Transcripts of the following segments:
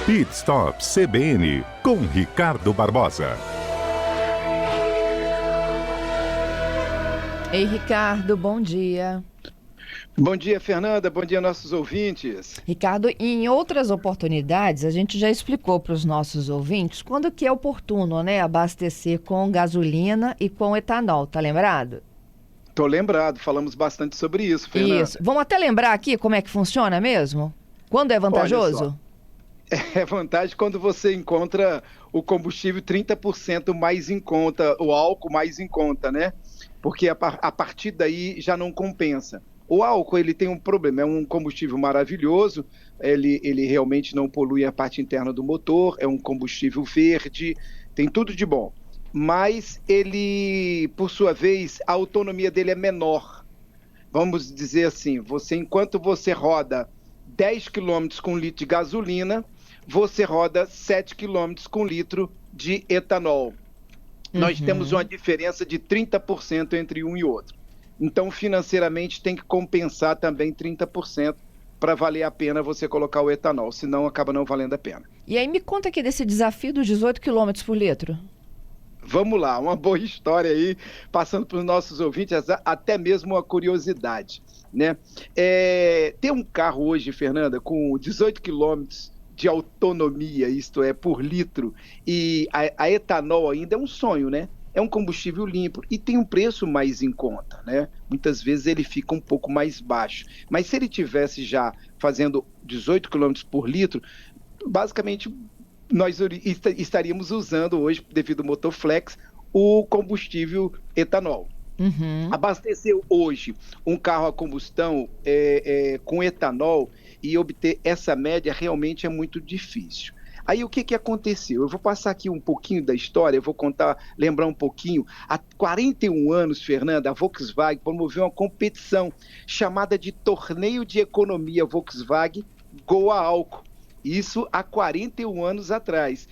Pit Stop CBN, com Ricardo Barbosa. Ei, Ricardo, bom dia. Bom dia, Fernanda. Bom dia, nossos ouvintes. Ricardo, em outras oportunidades, a gente já explicou para os nossos ouvintes quando que é oportuno, né, abastecer com gasolina e com etanol, tá lembrado? Tô lembrado, falamos bastante sobre isso, Fernanda. Isso. Vamos até lembrar aqui como é que funciona mesmo? Quando é vantajoso? É vantagem quando você encontra o combustível 30% mais em conta, o álcool mais em conta, né? Porque a partir daí já não compensa. O álcool, ele tem um problema, é um combustível maravilhoso, ele realmente não polui a parte interna do motor, é um combustível verde, tem tudo de bom. Mas ele, por sua vez, a autonomia dele é menor. Vamos dizer assim, enquanto você roda 10 km com litro de gasolina, você roda 7 km com litro de etanol. Nós temos uma diferença de 30% entre um e outro. Então, financeiramente, tem que compensar também 30% para valer a pena você colocar o etanol, senão acaba não valendo a pena. E aí me conta aqui desse desafio dos 18 km por litro. Vamos lá, uma boa história aí, passando para os nossos ouvintes, até mesmo uma curiosidade, né? Ter um carro hoje, Fernanda, com 18 quilômetros de autonomia, isto é, por litro, e a etanol ainda é um sonho, né? É um combustível limpo e tem um preço mais em conta, né? Muitas vezes ele fica um pouco mais baixo. Mas se ele tivesse já fazendo 18 quilômetros por litro, basicamente nós estaríamos usando hoje, devido ao motor flex, o combustível etanol. Abastecer hoje um carro a combustão com etanol e obter essa média realmente é muito difícil. Aí o que aconteceu? Eu vou passar aqui um pouquinho da história, eu vou lembrar um pouquinho. Há 41 anos, Fernanda, a Volkswagen promoveu uma competição chamada de Torneio de Economia Volkswagen Go a Álcool. Isso há 41 anos atrás,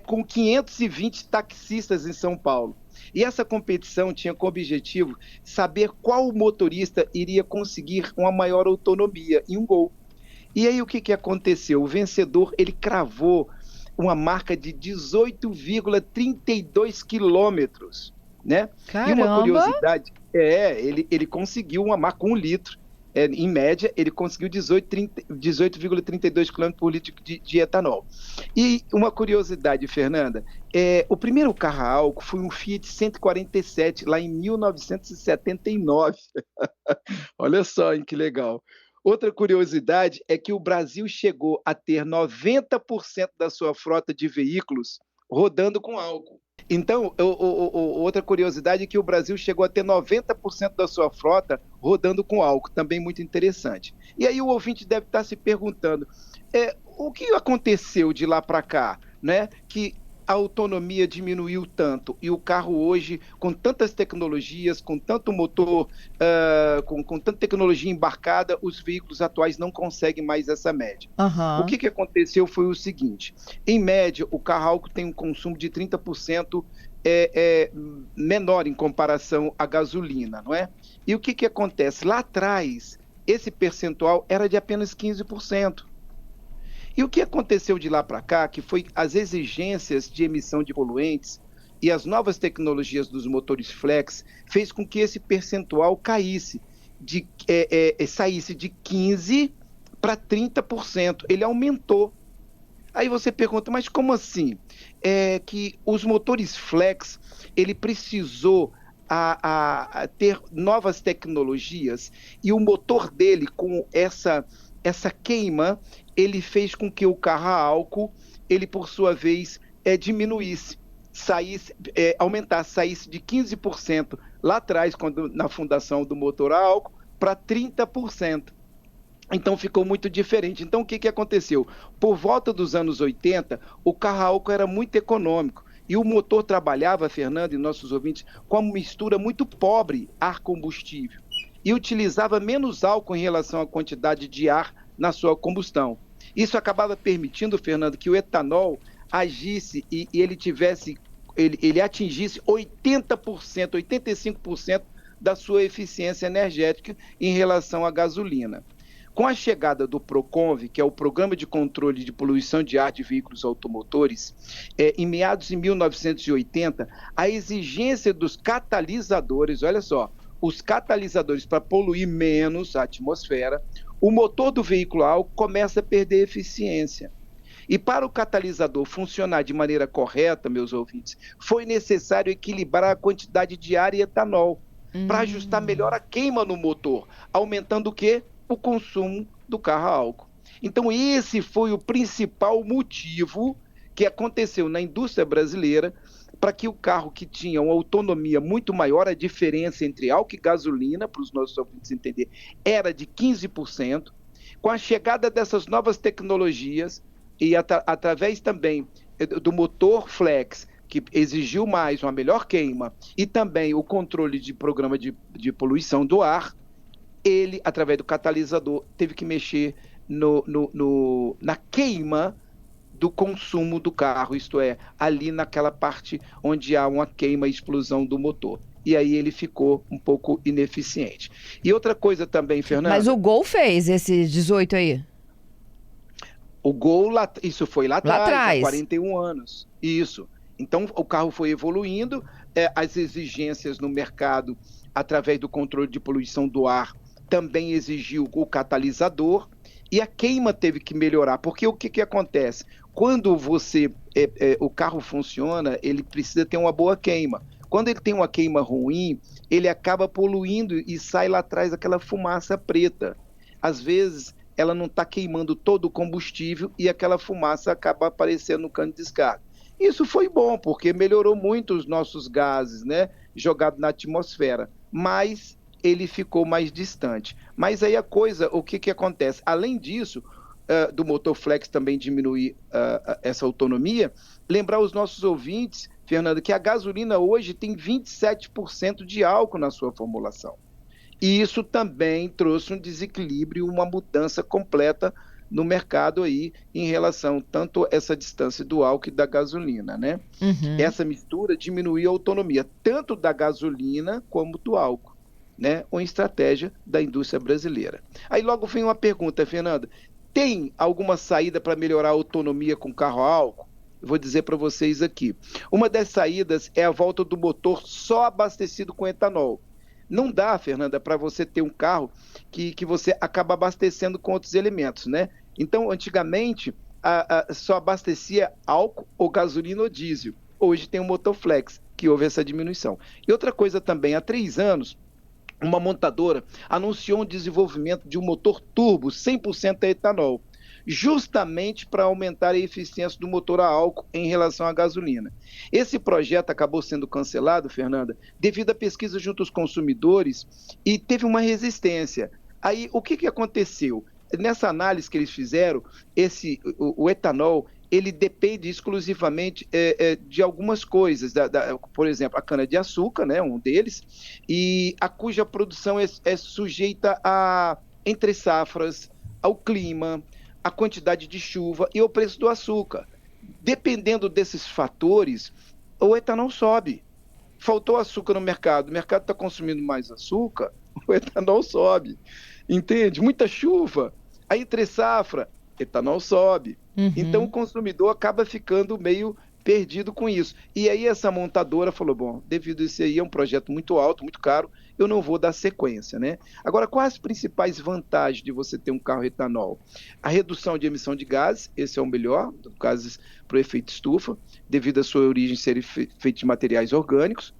com 520 taxistas em São Paulo. E essa competição tinha como objetivo saber qual motorista iria conseguir uma maior autonomia em um Gol. E aí o que aconteceu? O vencedor, ele cravou uma marca de 18,32 quilômetros, né? Caramba! E uma curiosidade, ele conseguiu uma marca com 1 litro. Em média, ele conseguiu 18,32 km por litro de etanol. E uma curiosidade, Fernanda, o primeiro carro a álcool foi um Fiat 147, lá em 1979. Olha só, hein, que legal. Outra curiosidade é que o Brasil chegou a ter 90% da sua frota de veículos rodando com álcool. Então, outra curiosidade é que o Brasil chegou a ter 90% da sua frota rodando com álcool, também muito interessante. E aí o ouvinte deve estar se perguntando, o que aconteceu de lá para cá, né? Que a autonomia diminuiu tanto e o carro hoje, com tantas tecnologias, com tanto motor, com tanta tecnologia embarcada, os veículos atuais não conseguem mais essa média. O que aconteceu foi o seguinte, em média, o carro álcool tem um consumo de 30% menor em comparação à gasolina, não é? E o que acontece? Lá atrás, esse percentual era de apenas 15%. E o que aconteceu de lá para cá, que foi as exigências de emissão de poluentes e as novas tecnologias dos motores flex, fez com que esse percentual caísse, saísse de 15% para 30%. Ele aumentou. Aí você pergunta, mas como assim? Que os motores flex, ele precisou ter novas tecnologias e o motor dele, com essa queima, ele fez com que o carro a álcool, ele por sua vez, diminuísse, aumentasse, saísse de 15% lá atrás, na fundação do motor a álcool, para 30%. Então ficou muito diferente. Então o que aconteceu? Por volta dos anos 80, o carro a álcool era muito econômico. E o motor trabalhava, Fernando e nossos ouvintes, com uma mistura muito pobre ar-combustível. E utilizava menos álcool em relação à quantidade de ar na sua combustão. Isso acabava permitindo, Fernando, que o etanol agisse e ele atingisse 80%, 85% da sua eficiência energética em relação à gasolina. Com a chegada do PROCONV, que é o Programa de Controle de Poluição de Ar de Veículos Automotores, em meados de 1980, a exigência dos catalisadores, olha só, os catalisadores para poluir menos a atmosfera, o motor do veículo a álcool começa a perder eficiência. E para o catalisador funcionar de maneira correta, meus ouvintes, foi necessário equilibrar a quantidade de ar e etanol para ajustar melhor a queima no motor, aumentando o quê? O consumo do carro a álcool. Então esse foi o principal motivo que aconteceu na indústria brasileira para que o carro que tinha uma autonomia muito maior, a diferença entre álcool e gasolina, para os nossos ouvintes entenderem, era de 15%. Com a chegada dessas novas tecnologias e através também do motor flex, que exigiu mais uma melhor queima, e também o controle de programa de poluição do ar, ele, através do catalisador, teve que mexer na queima do consumo do carro, isto é, ali naquela parte onde há uma queima e explosão do motor. E aí ele ficou um pouco ineficiente. E outra coisa também, Fernanda... Mas o Gol fez esse 18 aí? O Gol, isso foi lá atrás, há 41 anos. Isso. Então, o carro foi evoluindo, as exigências no mercado, através do controle de poluição do ar, também exigiu o catalisador, e a queima teve que melhorar, porque o que acontece? Quando o carro funciona, ele precisa ter uma boa queima. Quando ele tem uma queima ruim, ele acaba poluindo e sai lá atrás aquela fumaça preta. Às vezes, ela não está queimando todo o combustível e aquela fumaça acaba aparecendo no cano de descarga. Isso foi bom, porque melhorou muito os nossos gases, né, jogados na atmosfera, mas ele ficou mais distante. Mas aí o que acontece? Além disso, do motor flex também diminuir essa autonomia, lembrar os nossos ouvintes, Fernanda, que a gasolina hoje tem 27% de álcool na sua formulação. E isso também trouxe um desequilíbrio, uma mudança completa no mercado aí em relação tanto essa distância do álcool e da gasolina, né? Uhum. Essa mistura diminuiu a autonomia tanto da gasolina como do álcool, né? Uma estratégia da indústria brasileira. Aí logo vem uma pergunta, Fernanda, tem alguma saída para melhorar a autonomia com carro a álcool? Eu vou dizer para vocês aqui. Uma das saídas é a volta do motor só abastecido com etanol. Não dá, Fernanda, para você ter um carro que você acaba abastecendo com outros elementos, né? Então, antigamente, só abastecia álcool ou gasolina ou diesel. Hoje tem o motor flex, que houve essa diminuição. E outra coisa também, há 3 anos, uma montadora anunciou um desenvolvimento de um motor turbo 100% a etanol, justamente para aumentar a eficiência do motor a álcool em relação à gasolina. Esse projeto acabou sendo cancelado, Fernanda, devido à pesquisa junto aos consumidores e teve uma resistência. Aí, o que aconteceu? Nessa análise que eles fizeram, o etanol, ele depende exclusivamente de algumas coisas, por exemplo, a cana-de-açúcar, né, um deles, e cuja produção é sujeita a entre safras, ao clima, a quantidade de chuva e o preço do açúcar. Dependendo desses fatores, o etanol sobe. Faltou açúcar no mercado, o mercado está consumindo mais açúcar, o etanol sobe. Entende? Muita chuva, a entre safra, etanol sobe. Uhum. Então o consumidor acaba ficando meio perdido com isso. E aí essa montadora falou, bom, devido a isso aí é um projeto muito alto, muito caro, eu não vou dar sequência, né? Agora, quais as principais vantagens de você ter um carro etanol? A redução de emissão de gases, esse é o melhor, gases para o efeito estufa, devido à sua origem serem feitos de materiais orgânicos.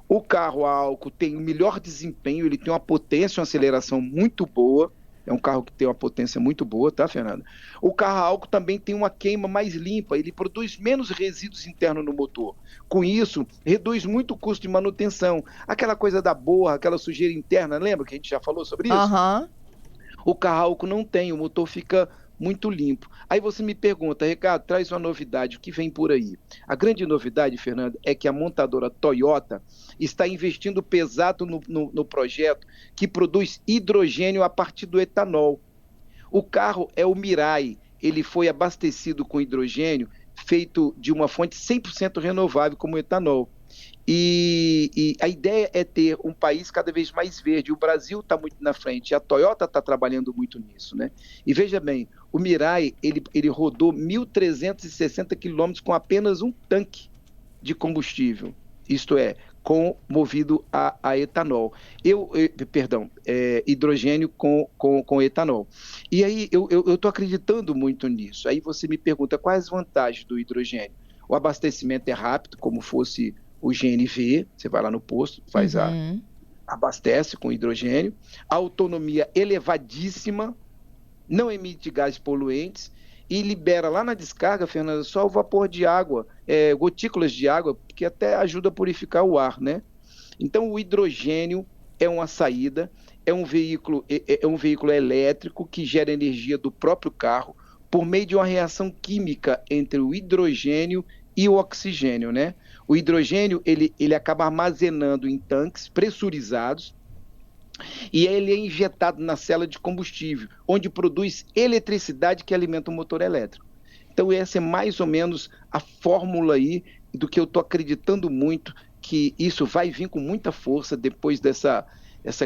O carro a álcool tem o melhor desempenho, ele tem uma potência, uma aceleração muito boa. É um carro que tem uma potência muito boa, tá, Fernanda? O carro a álcool também tem uma queima mais limpa, ele produz menos resíduos internos no motor. Com isso, reduz muito o custo de manutenção. Aquela coisa da borra, aquela sujeira interna, lembra que a gente já falou sobre isso? Aham. O carro a álcool não tem, o motor fica muito limpo. Aí você me pergunta, Ricardo, traz uma novidade, o que vem por aí? A grande novidade, Fernanda, é que a montadora Toyota está investindo pesado no projeto que produz hidrogênio a partir do etanol. O carro é o Mirai, ele foi abastecido com hidrogênio feito de uma fonte 100% renovável como o etanol. E a ideia é ter um país cada vez mais verde. O Brasil está muito na frente, a Toyota está trabalhando muito nisso, né? E veja bem, o Mirai, ele rodou 1.360 quilômetros com apenas um tanque de combustível, isto é, movido a etanol. Hidrogênio com etanol. E aí eu estou acreditando muito nisso. Aí você me pergunta quais as vantagens do hidrogênio. O abastecimento é rápido, como fosse o GNV, você vai lá no posto, abastece com hidrogênio. A autonomia elevadíssima, não emite gases poluentes e libera lá na descarga, Fernanda, só o vapor de água, gotículas de água, que até ajuda a purificar o ar, né? Então o hidrogênio é uma saída, é um veículo elétrico que gera energia do próprio carro por meio de uma reação química entre o hidrogênio e o oxigênio, né? O hidrogênio, ele acaba armazenando em tanques pressurizados e ele é injetado na célula de combustível, onde produz eletricidade que alimenta o motor elétrico. Então essa é mais ou menos a fórmula aí do que eu estou acreditando muito, que isso vai vir com muita força depois dessa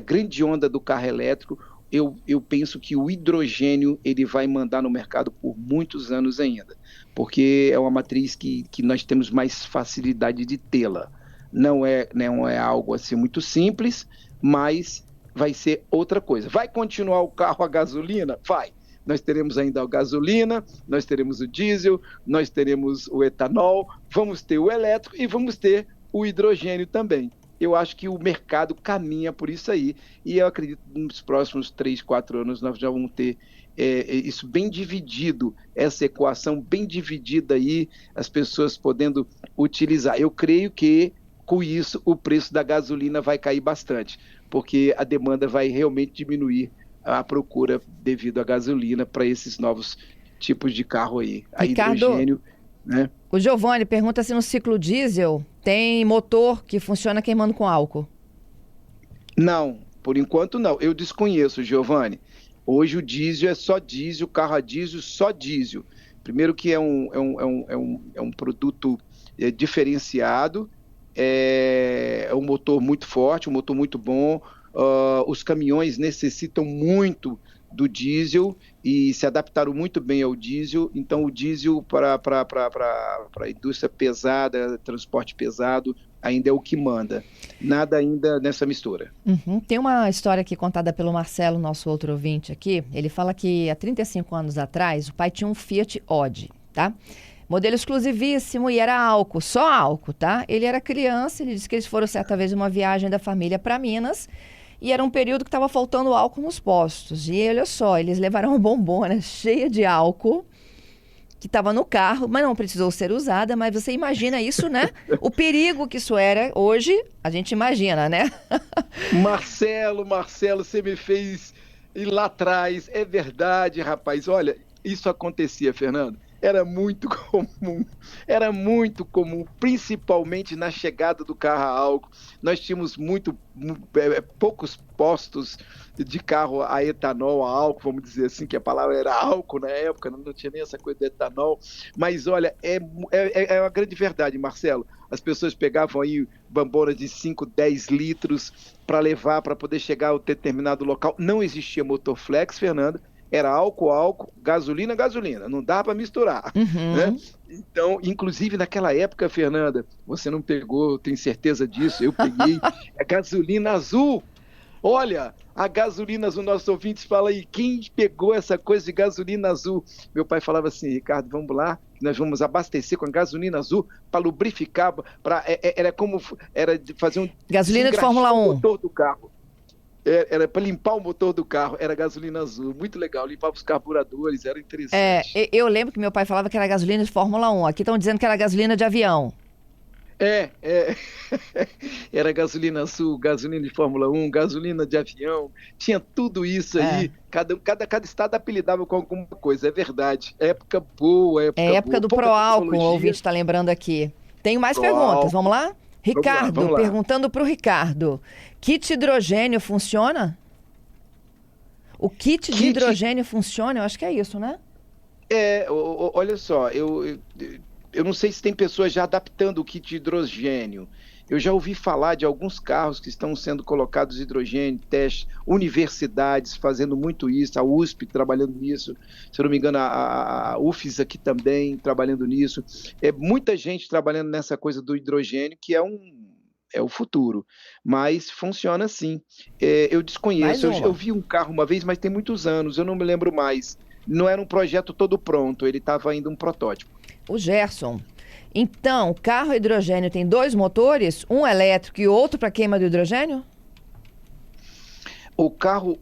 grande onda do carro elétrico. Eu penso que o hidrogênio ele vai mandar no mercado por muitos anos ainda, porque é uma matriz que nós temos mais facilidade de tê-la. Não é algo assim muito simples, mas vai ser outra coisa. Vai continuar o carro a gasolina? Vai. Nós teremos ainda a gasolina, nós teremos o diesel, nós teremos o etanol, vamos ter o elétrico e vamos ter o hidrogênio também. Eu acho que o mercado caminha por isso aí, e eu acredito que nos próximos 3, 4 anos nós já vamos ter isso bem dividido, essa equação bem dividida aí, as pessoas podendo utilizar. Eu creio que com isso o preço da gasolina vai cair bastante, porque a demanda vai realmente diminuir a procura devido à gasolina para esses novos tipos de carro aí, a hidrogênio, né? O Giovanni pergunta se no ciclo diesel tem motor que funciona queimando com álcool. Não, por enquanto não. Eu desconheço, Giovanni. Hoje o diesel é só diesel, carro a diesel, só diesel. Primeiro que é um produto diferenciado, é um motor muito forte, um motor muito bom. Os caminhões necessitam muito do diesel e se adaptaram muito bem ao diesel. Então o diesel para a indústria pesada, transporte pesado, ainda é o que manda. Nada ainda nessa mistura. Tem uma história aqui contada pelo Marcelo, nosso outro ouvinte aqui. Ele fala que há 35 anos atrás o pai tinha um Fiat Odd, tá? Modelo exclusivíssimo e era álcool, só álcool, tá? Ele era criança, ele disse que eles foram certa vez uma viagem da família para Minas. E era um período que estava faltando álcool nos postos. E olha só, eles levaram uma bombona cheia de álcool que estava no carro, mas não precisou ser usada. Mas você imagina isso, né? O perigo que isso era hoje, a gente imagina, né? Marcelo, você me fez ir lá atrás. É verdade, rapaz. Olha, isso acontecia, Fernando. Era muito comum, principalmente na chegada do carro a álcool. Nós tínhamos poucos postos de carro a etanol, a álcool, vamos dizer assim, que a palavra era álcool na época, não tinha nem essa coisa de etanol. Mas olha, é uma grande verdade, Marcelo. As pessoas pegavam aí bambonas de 5, 10 litros para levar, para poder chegar a determinado local. Não existia motor flex, Fernando. Era álcool, gasolina, não dá para misturar, né? Então, inclusive naquela época, Fernanda, você não pegou, tenho certeza disso, eu peguei, a gasolina azul. Olha, a gasolina azul, nossos ouvintes falam aí, quem pegou essa coisa de gasolina azul? Meu pai falava assim, Ricardo, vamos lá, nós vamos abastecer com a gasolina azul para lubrificar, era de fazer um... Gasolina de Fórmula 1. Motor do carro. Era para limpar o motor do carro, era gasolina azul, muito legal, limpava os carburadores, era interessante. Eu lembro que meu pai falava que era gasolina de Fórmula 1, aqui estão dizendo que era gasolina de avião. Era gasolina azul, gasolina de Fórmula 1, gasolina de avião, tinha tudo isso aí, cada estado apelidava com alguma coisa, é verdade, época boa, época do Proálcool, o ouvinte está lembrando aqui. Tenho mais perguntas, vamos lá? Ricardo, vamos lá. Perguntando para o Ricardo, kit hidrogênio funciona? O kit de hidrogênio funciona? Eu acho que é isso, né? Olha só, eu não sei se tem pessoas já adaptando o kit de hidrogênio. Eu já ouvi falar de alguns carros que estão sendo colocados hidrogênio, testes, universidades fazendo muito isso, a USP trabalhando nisso, se eu não me engano, a UFES aqui também trabalhando nisso. É muita gente trabalhando nessa coisa do hidrogênio, que é o futuro, mas funciona sim. Eu Mais desconheço, eu uma. vi um carro uma vez, mas tem muitos anos, eu não me lembro mais. Não era um projeto todo pronto, ele estava ainda um protótipo. O Gerson. Então, o carro hidrogênio tem 2 motores, um elétrico e outro para queima do hidrogênio? O carro,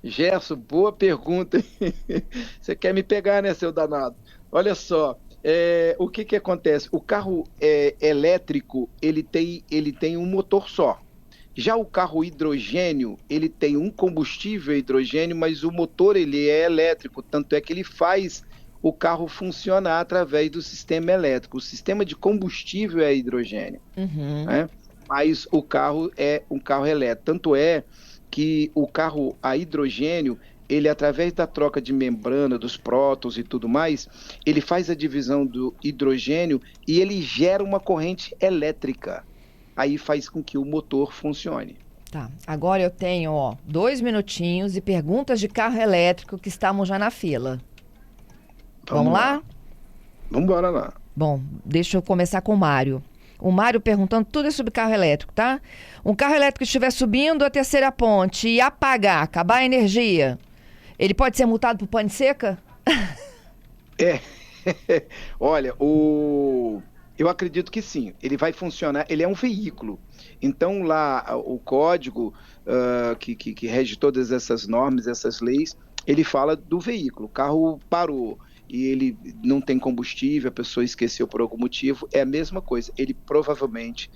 Gerson, boa pergunta. Você quer me pegar, né, seu danado? Olha só, o que que acontece? O carro elétrico, ele tem um motor só. Já o carro hidrogênio, ele tem um combustível hidrogênio, mas o motor ele é elétrico, tanto é que ele faz o carro funcionar através do sistema elétrico. O sistema de combustível é hidrogênio, Uhum. né? Mas o carro é um carro elétrico. Tanto é que o carro a hidrogênio, ele através da troca de membrana, dos prótons e tudo mais, ele faz a divisão do hidrogênio e ele gera uma corrente elétrica. Aí faz com que o motor funcione. Tá. Agora eu tenho, 2 minutinhos e perguntas de carro elétrico que estamos já na fila. Vamos lá? Vamos embora lá. Bom, deixa eu começar com o Mário. O Mário perguntando tudo isso sobre carro elétrico, tá? Um carro elétrico que estiver subindo a terceira ponte e acabar a energia, ele pode ser multado por pane seca? Olha, eu acredito que sim, ele vai funcionar, ele é um veículo. Então lá o código que rege todas essas normas, essas leis, ele fala do veículo. O carro parou e ele não tem combustível, a pessoa esqueceu por algum motivo, é a mesma coisa. Ele provavelmente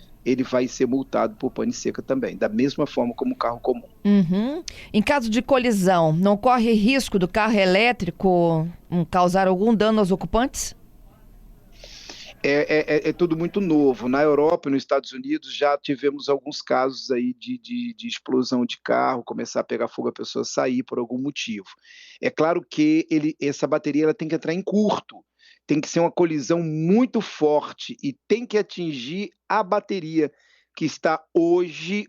vai ser multado por pane seca também, da mesma forma como o carro comum. Uhum. Em caso de colisão, não corre risco do carro elétrico causar algum dano aos ocupantes? É tudo muito novo. Na Europa e nos Estados Unidos já tivemos alguns casos aí de explosão de carro, começar a pegar fogo, a pessoa sair por algum motivo. É claro que essa bateria ela tem que entrar em curto, tem que ser uma colisão muito forte e tem que atingir a bateria que está hoje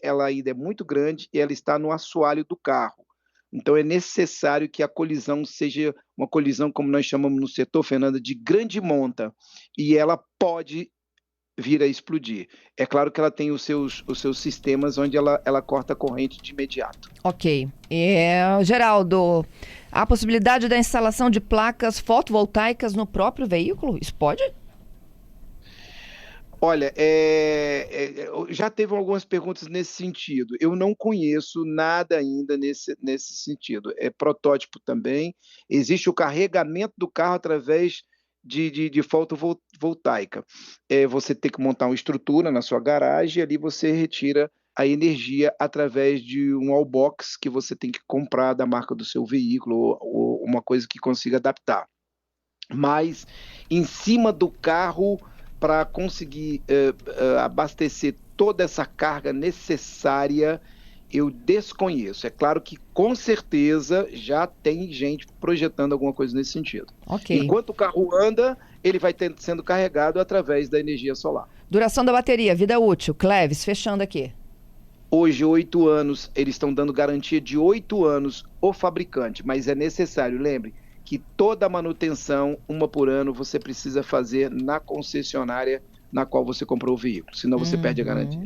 ela ainda é muito grande e ela está no assoalho do carro. Então é necessário que a colisão seja uma colisão, como nós chamamos no setor, Fernanda, de grande monta, e ela pode vir a explodir. É claro que ela tem os seus sistemas onde ela corta a corrente de imediato. Ok. Geraldo, há a possibilidade da instalação de placas fotovoltaicas no próprio veículo? Isso pode? Olha, já teve algumas perguntas nesse sentido. Eu não conheço nada ainda nesse sentido. É protótipo também. Existe o carregamento do carro através de fotovoltaica. Você tem que montar uma estrutura na sua garagem e ali você retira a energia através de um wallbox que você tem que comprar da marca do seu veículo ou uma coisa que consiga adaptar. Mas em cima do carro, para conseguir abastecer toda essa carga necessária, eu desconheço. É claro que com certeza já tem gente projetando alguma coisa nesse sentido. Ok. Enquanto o carro anda, ele vai sendo carregado através da energia solar. Duração da bateria, vida útil. Cleves, fechando aqui. Hoje, 8 anos, eles estão dando garantia de 8 anos o fabricante, mas é necessário, lembre, que toda a manutenção, uma por ano, você precisa fazer na concessionária na qual você comprou o veículo, senão você perde a garantia.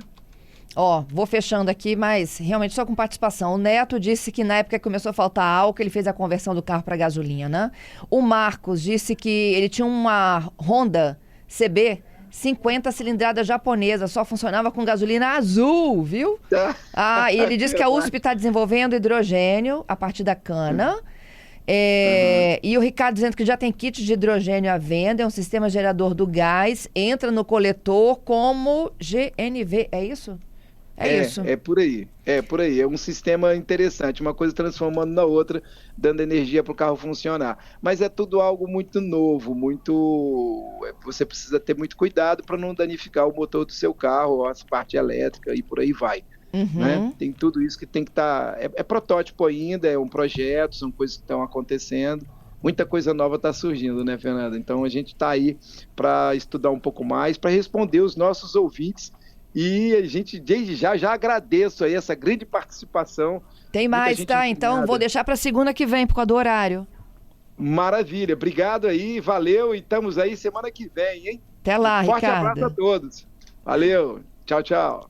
Vou fechando aqui, mas realmente só com participação. O Neto disse que na época que começou a faltar álcool, ele fez a conversão do carro para gasolina, né? O Marcos disse que ele tinha uma Honda CB 50 cilindrada japonesa, só funcionava com gasolina azul, viu? E ele disse que a USP está desenvolvendo hidrogênio a partir da cana. E o Ricardo dizendo que já tem kit de hidrogênio à venda, é um sistema gerador do gás, entra no coletor como GNV, é isso? Isso. É por aí, é um sistema interessante, uma coisa transformando na outra, dando energia para o carro funcionar. Mas é tudo algo muito novo, você precisa ter muito cuidado para não danificar o motor do seu carro, a parte elétrica e por aí vai. Né? Tem tudo isso que tem que estar. É protótipo ainda, é um projeto, são coisas que estão acontecendo, muita coisa nova está surgindo, né, Fernanda? Então a gente está aí para estudar um pouco mais, para responder os nossos ouvintes. E a gente, desde já agradeço aí essa grande participação. Tem Muita mais, gente tá? indignada. Então vou deixar para segunda que vem, por causa do horário. Maravilha, obrigado aí, valeu, e estamos aí semana que vem, hein? Até lá, Forte Ricardo. abraço a todos. Valeu, tchau, tchau.